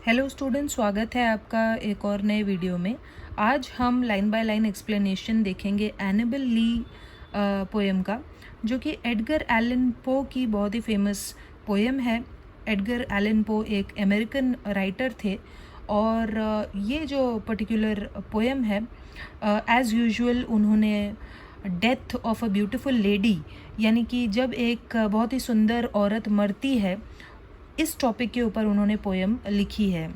Hello student, स्वागत है आपका एक और नए वीडियो में। आज हम लाइन बाय लाइन एक्सप्लेनेशन देखेंगे एनिबल ली पोएम का, जो कि एडगर एलन पो की बहुत ही फेमस पोएम है। एडगर एलन पो एक अमेरिकन राइटर थे और ये जो पर्टिकुलर पोएम है, एज़ यूजुअल उन्होंने death of a beautiful lady, यानी कि जब एक बहुत ही सुंदर औरत मरती है, इस टॉपिक के ऊपर उन्होंने पोएम लिखी है।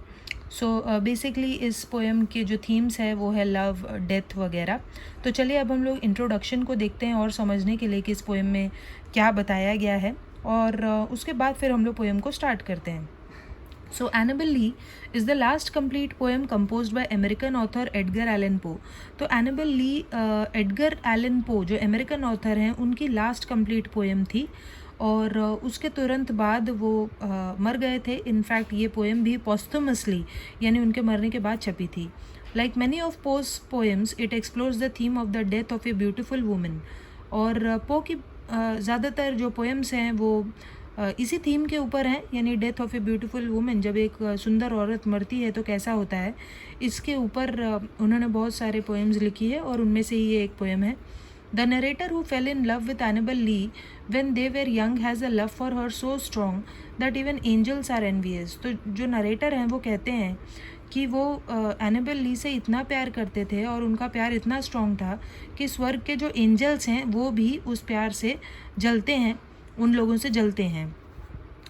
सो बेसिकली इस पोएम के जो थीम्स है वो है लव, डेथ वगैरह। तो चलिए अब हम लोग इंट्रोडक्शन को देखते हैं और समझने के लिए कि इस पोएम में क्या बताया गया है, और उसके बाद फिर हम लोग पोएम को स्टार्ट करते हैं। So Annabel Lee is the last complete poem composed by American author Edgar Allan Poe. तो Annabel Lee Edgar Allan Poe जो अमेरिकन ऑथर हैं उनकी लास्ट कंप्लीट पोएम थी, और उसके तुरंत बाद वो मर गए थे। इनफैक्ट ये पोएम भी पॉस्थुमसली यानी उनके मरने के बाद छपी थी। Like many of pose poems it explores the theme of the death of a beautiful women. और पो की ज़्यादातर जो पोएम्स हैं वो इसी थीम के ऊपर हैं, यानी death of a beautiful women, जब एक सुंदर औरत मरती है तो कैसा होता है, इसके ऊपर उन्होंने बहुत सारे पोएम्स लिखी है और उनमें से ही ये एक पोएम है। The narrator who fell in love with Annabel Lee when they were young has a love for her so strong that even angels are envious. तो जो नरेटर हैं वो कहते हैं कि वो एनिबल ली से इतना प्यार करते थे और उनका प्यार इतना स्ट्रॉन्ग था कि स्वर्ग के जो एंजल्स हैं वो भी उस प्यार से जलते हैं, उन लोगों से जलते हैं।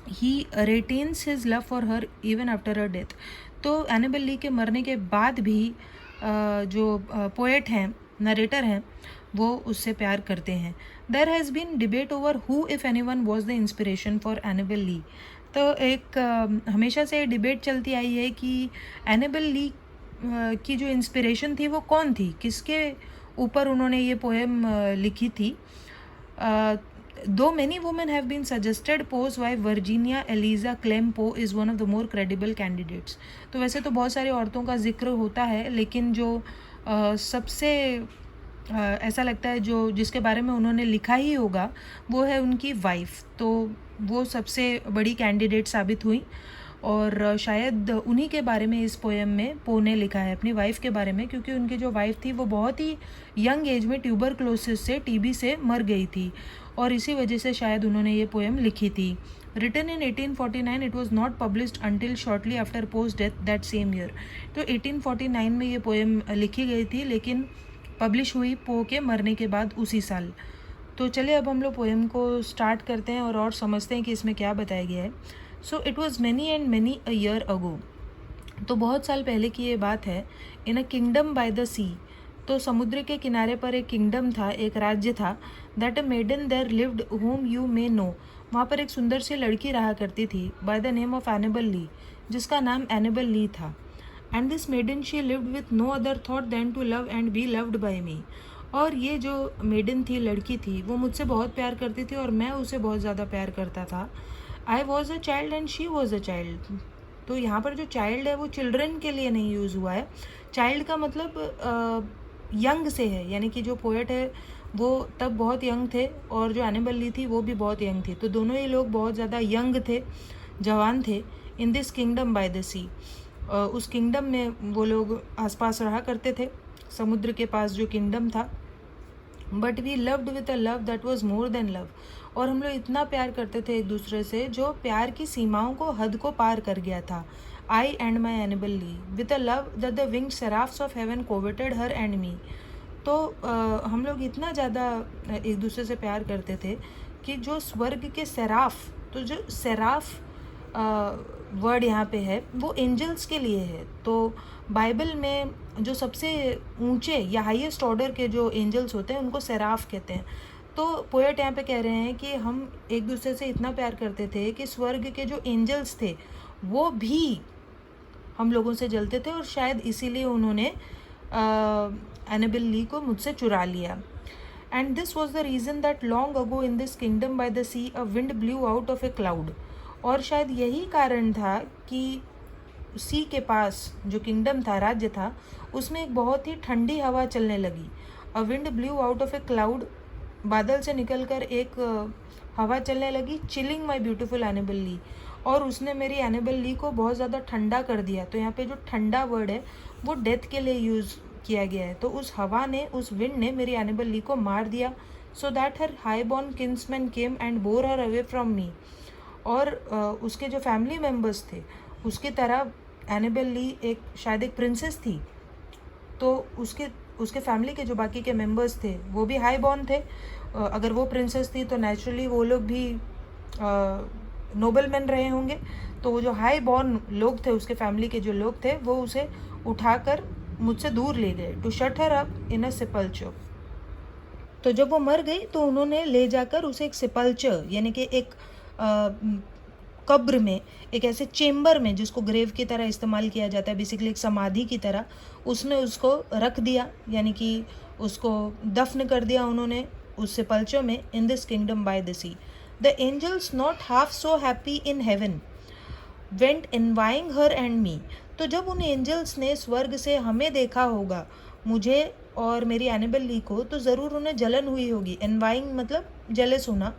He retains his love for her even after her death. तो एनिबल ली के मरने के बाद भी जो पोएट हैं, नरेटर हैं, वो उससे प्यार करते हैं। There has been debate over who if any one was the inspiration for Annabel Lee. तो एक हमेशा से डिबेट चलती आई है कि एनिबल ली की जो इंस्पिरेशन थी वो कौन थी, किसके ऊपर उन्होंने ये पोएम लिखी थी। Though many women have been suggested, Poe's wife Virginia Eliza Clem Poe is one of the more credible candidates. तो वैसे तो बहुत सारी औरतों का जिक्र होता है, लेकिन जो सबसे ऐसा लगता है जो जिसके बारे में उन्होंने लिखा ही होगा वो है उनकी वाइफ। तो वो सबसे बड़ी कैंडिडेट साबित हुई, और शायद उन्हीं के बारे में इस पोएम में पो ने लिखा है, अपनी वाइफ के बारे में, क्योंकि उनकी जो वाइफ थी वो बहुत ही यंग एज में ट्यूबरक्लोसिस से, टीबी से मर गई थी, और इसी वजह से शायद उन्होंने ये पोएम लिखी थी। Written in 1849, it was not published until shortly after Poe's death that same year. तो 1849 में ये पोएम लिखी गई थी, लेकिन पब्लिश हुई पो के मरने के बाद उसी साल। तो चलिए अब हम लोग पोएम को स्टार्ट करते हैं और समझते हैं कि इसमें क्या बताया गया है। So it was many and many a year ago. तो बहुत साल पहले की ये बात है। इन अ किंगडम बाय द सी, तो समुद्र के किनारे पर एक किंगडम था, एक राज्य था। That a maiden there lived whom you may know, वहाँ पर एक सुंदर सी लड़की रहा करती थी, by the name of Annabel Lee, जिसका नाम एनिबल ली था। And this maiden she lived with no other thought than to love and be loved by me. और ये जो मेडन थी, लड़की थी, वो मुझसे बहुत प्यार करती थी और मैं उसे बहुत ज़्यादा प्यार करता था। I was a child and she was a child. तो यहाँ पर जो चाइल्ड है वो चिल्ड्रन के लिए नहीं यूज़ हुआ है। चाइल्ड का मतलब यंग से है, यानी कि जो पोएट है वो तब बहुत यंग थे और जो एनिबल ली थी वो भी बहुत यंग थी। तो दोनों ही लोग बहुत ज़्यादा यंग थे, जवान थे। In this kingdom by the sea, उस किंगडम में वो लोग आसपास रहा करते थे, समुद्र के पास जो किंगडम था। But we loved with a love that was more than love, और हम लोग इतना प्यार करते थे एक दूसरे से जो प्यार की सीमाओं को, हद को पार कर गया था। I and my Annabel Lee with a love that the winged seraphs of heaven coveted her and me. तो हम लोग इतना ज़्यादा एक दूसरे से प्यार करते थे कि जो स्वर्ग के सेराफ, तो जो सेराफ वर्ड यहाँ पे है वो एंजल्स के लिए है। तो बाइबल में जो सबसे ऊंचे या हाईएस्ट ऑर्डर के जो एंजल्स होते हैं उनको सेराफ कहते हैं। तो पोएट यहाँ पे कह रहे हैं कि हम एक दूसरे से इतना प्यार करते थे कि स्वर्ग के जो एंजल्स थे वो भी हम लोगों से जलते थे, और शायद इसीलिए उन्होंने एनिबल ली को मुझसे चुरा लिया। And this was the reason that long ago in this kingdom by the sea a wind blew out of a cloud. और शायद यही कारण था कि सी के पास जो किंगडम था, राज्य था, उसमें एक बहुत ही ठंडी हवा चलने लगी। अ wind blew out of a cloud, बादल से निकलकर एक हवा चलने लगी। चिलिंग माई ब्यूटीफुल एनिबल ली, और उसने मेरी एनेबल ली को बहुत ज़्यादा ठंडा कर दिया। तो यहाँ पे जो ठंडा वर्ड है वो डेथ के लिए यूज़ किया गया है। तो उस हवा ने, उस विंड ने मेरी एनेबल ली को मार दिया। So that her high born kinsman came and bore her away from me. और उसके जो फैमिली मेम्बर्स थे उसकी तरह एनेबल ली शायद एक प्रिंसेस थी। तो उसके फैमिली के जो बाकी के मेंबर्स थे वो भी हाई बॉर्न थे। अगर वो प्रिंसेस थी तो नेचुरली वो लोग भी नोबल मैन रहे होंगे। तो वो जो हाई बॉर्न लोग थे, उसके फैमिली के जो लोग थे, वो उसे उठाकर मुझसे दूर ले गए, to shut her up in a sepulchre. तो जब वो मर गई तो उन्होंने ले जाकर उसे एक सेपल्चर यानी कि एक कब्र में, एक ऐसे चेम्बर में जिसको ग्रेव की तरह इस्तेमाल किया जाता है, बेसिकली एक समाधि की तरह, उसने उसको रख दिया, यानी कि उसको दफन कर दिया उन्होंने उस सेपल्चर में, in this kingdom by the sea. The angels not half so happy in heaven went envying her and me. तो जब उन एंजल्स ने स्वर्ग से हमें देखा होगा, मुझे और मेरी एनेबल ली को, तो ज़रूर उन्हें जलन हुई होगी। एनवाइंग मतलब जेलस होना।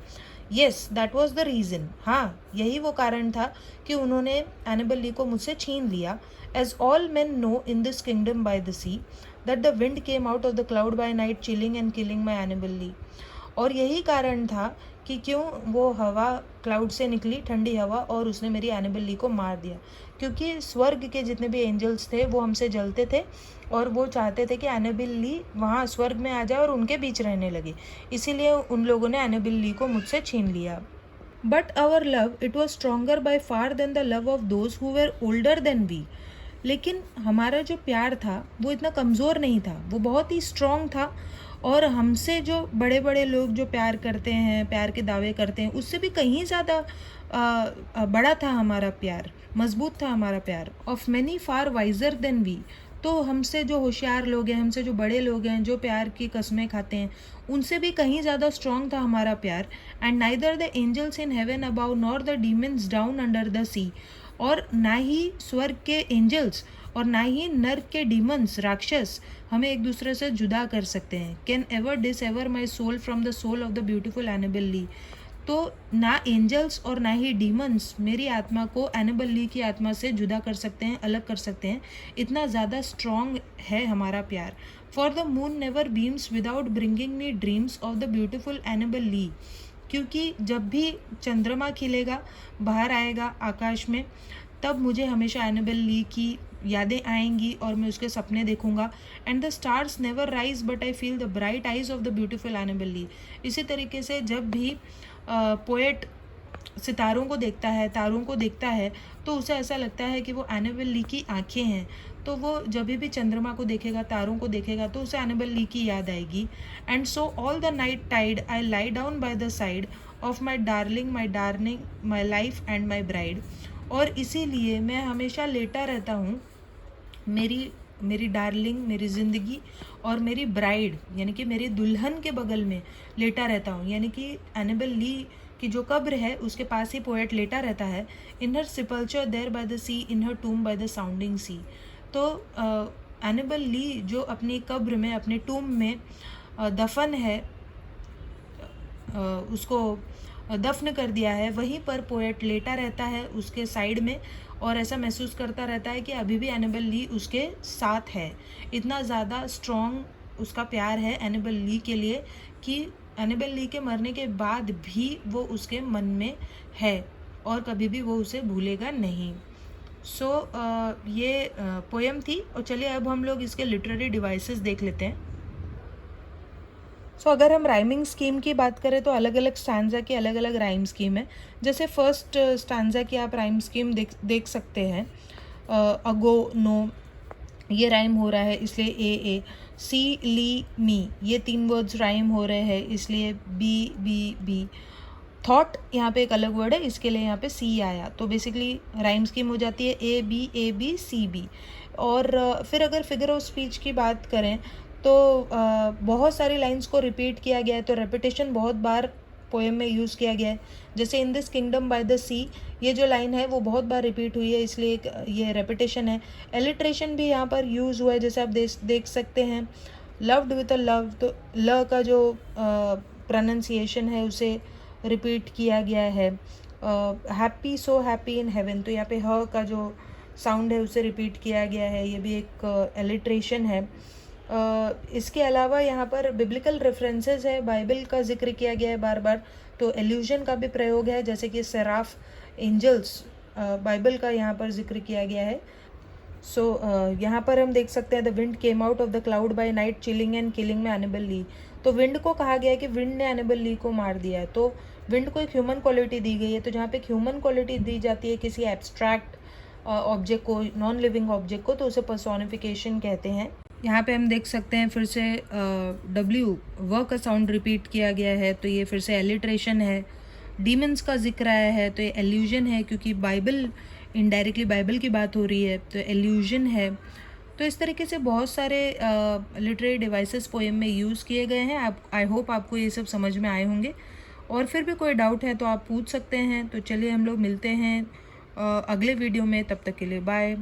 Yes, that was the reason. हाँ, यही वो कारण था कि उन्होंने एनेबल ली को मुझसे छीन लिया। As all man know in this kingdom by the sea that the wind came out of the cloud by night chilling and killing my Annabel Lee. और यही कारण था कि क्यों वो हवा क्लाउड से निकली, ठंडी हवा, और उसने मेरी एनेबल ली को मार दिया। क्योंकि स्वर्ग के जितने भी एंजल्स थे वो हमसे जलते थे और वो चाहते थे कि एनेबल ली वहाँ स्वर्ग में आ जाए और उनके बीच रहने लगे। इसीलिए उन लोगों ने एनेबल ली को मुझसे छीन लिया। But our love, it was stronger by far than the love of those who were older than we. लेकिन हमारा जो प्यार था वो इतना कमज़ोर नहीं था, वो बहुत ही स्ट्रॉन्ग था। और हमसे जो बड़े बड़े लोग जो प्यार करते हैं, प्यार के दावे करते हैं, उससे भी कहीं ज़्यादा बड़ा था हमारा प्यार, मजबूत था हमारा प्यार। Of many far wiser than we. तो हमसे जो होशियार लोग हैं, हमसे जो बड़े लोग हैं, जो प्यार की कस्में खाते हैं, उनसे भी कहीं ज़्यादा स्ट्रॉन्ग था हमारा प्यार। And neither the angels in heaven above nor the demons down under the sea. और ना ही स्वर्ग के एंजल्स और ना ही नर्क के डीमंस, राक्षस, हमें एक दूसरे से जुदा कर सकते हैं। Can ever dissever my soul from the soul of the beautiful Annabel Lee. तो ना एंजल्स और ना ही डीमंस मेरी आत्मा को एनेबल ली की आत्मा से जुदा कर सकते हैं, अलग कर सकते हैं। इतना ज़्यादा स्ट्रॉन्ग है हमारा प्यार। For the moon never beams without bringing me dreams of the beautiful Annabel Lee. क्योंकि जब भी चंद्रमा खिलेगा, बाहर आएगा आकाश में, तब मुझे हमेशा एनेबल ली की यादें आएंगी और मैं उसके सपने देखूंगा। And the stars never rise but I feel the bright eyes of the beautiful Annabel Lee. इसी तरीके से जब भी पोएट सितारों को देखता है, तारों को देखता है, तो उसे ऐसा लगता है कि वो एनेबल ली की आँखें हैं। तो वो जब भी चंद्रमा को देखेगा, तारों को देखेगा, तो उसे एनेबल ली की याद आएगी। And so all the night tide I lie down by the side of my darling, my life and my bride. और इसीलिए मैं हमेशा लेटा रहता हूँ मेरी डार्लिंग, मेरी ज़िंदगी और मेरी ब्राइड यानी कि मेरी दुल्हन के बगल में लेटा रहता हूँ। यानी कि एनेबल ली की जो कब्र है उसके पास ही पोएट लेटा रहता है। In her sepulchre there by the sea, in her tomb by the sounding sea. तो एनेबल ली जो अपनी कब्र में, अपने टूम में दफन है, उसको दफन कर दिया है, वहीं पर पोएट लेटा रहता है उसके साइड में और ऐसा महसूस करता रहता है कि अभी भी एनेबल ली उसके साथ है। इतना ज़्यादा स्ट्रॉन्ग उसका प्यार है एनेबल ली के लिए कि एनेबल ली के मरने के बाद भी वो उसके मन में है और कभी भी वो उसे भूलेगा नहीं। सो ये पोएम थी। और चलिए अब हम लोग इसके लिटरेरी डिवाइसेस देख लेते हैं। सो अगर हम राइमिंग स्कीम की बात करें तो अलग अलग स्टैंजा की अलग अलग राइम स्कीम है। जैसे फर्स्ट स्टैंजा की आप राइम स्कीम देख सकते हैं। अगो, नो, ये राइम हो रहा है इसलिए ए। सी, ली, मी, ये 3 वर्ड्स राइम हो रहे हैं इसलिए बी। थॉट यहाँ पे एक अलग वर्ड है, इसके लिए यहाँ पे सी आया। तो बेसिकली राइम स्कीम हो जाती है ए बी सी बी। और फिर अगर फिगर ऑफ स्पीच की बात करें तो बहुत सारी लाइंस को रिपीट किया गया है। तो रेपिटेशन बहुत बार पोएम में यूज़ किया गया है। जैसे in this kingdom by the sea, ये जो लाइन है वो बहुत बार रिपीट हुई है, इसलिए ये रेपिटेशन है। एलिट्रेशन भी यहाँ पर यूज़ हुआ है, जैसे आप देख सकते हैं लव्ड विद अ लव। तो ल का जो प्रोनाउंसिएशन है उसे रिपीट किया गया है। Happy so happy in haven, तो यहाँ पे ह का जो साउंड है उसे रिपीट किया गया है, ये भी एक एलिट्रेशन है। इसके अलावा यहाँ पर बिब्लिकल रेफरेंसेस है, बाइबल का जिक्र किया गया है बार बार, तो एल्यूजन का भी प्रयोग है, जैसे कि सेराफ एंजल्स बाइबल का यहाँ पर जिक्र किया गया है। सो यहाँ पर हम देख सकते हैं the wind came out of the cloud by night chilling and killing my Annabel Lee. तो विंड को कहा गया है कि विंड ने एनिबल ली को मार दिया है, तो विंड को एक ह्यूमन क्वालिटी दी गई है। तो जहाँ पे एक ह्यूमन क्वालिटी दी जाती है किसी एब्स्ट्रैक्ट ऑब्जेक्ट को, नॉन लिविंग ऑब्जेक्ट को, तो उसे पर्सोनिफिकेशन कहते हैं। यहाँ पे हम देख सकते हैं फिर से W व का साउंड रिपीट किया गया है, तो ये फिर से एलिट्रेशन है। डीमंस का जिक्र आया है, तो ये एल्यूजन है, क्योंकि बाइबल इनडायरेक्टली बाइबल की बात हो रही है, तो एल्यूजन है। तो इस तरीके से बहुत सारे लिटरेरी डिवाइसेस पोएम में यूज़ किए गए हैं। आप आई होप आपको ये सब समझ में आए होंगे, और फिर भी कोई डाउट है तो आप पूछ सकते हैं। तो चलिए हम लोग मिलते हैं अगले वीडियो में, तब तक के लिए बाय।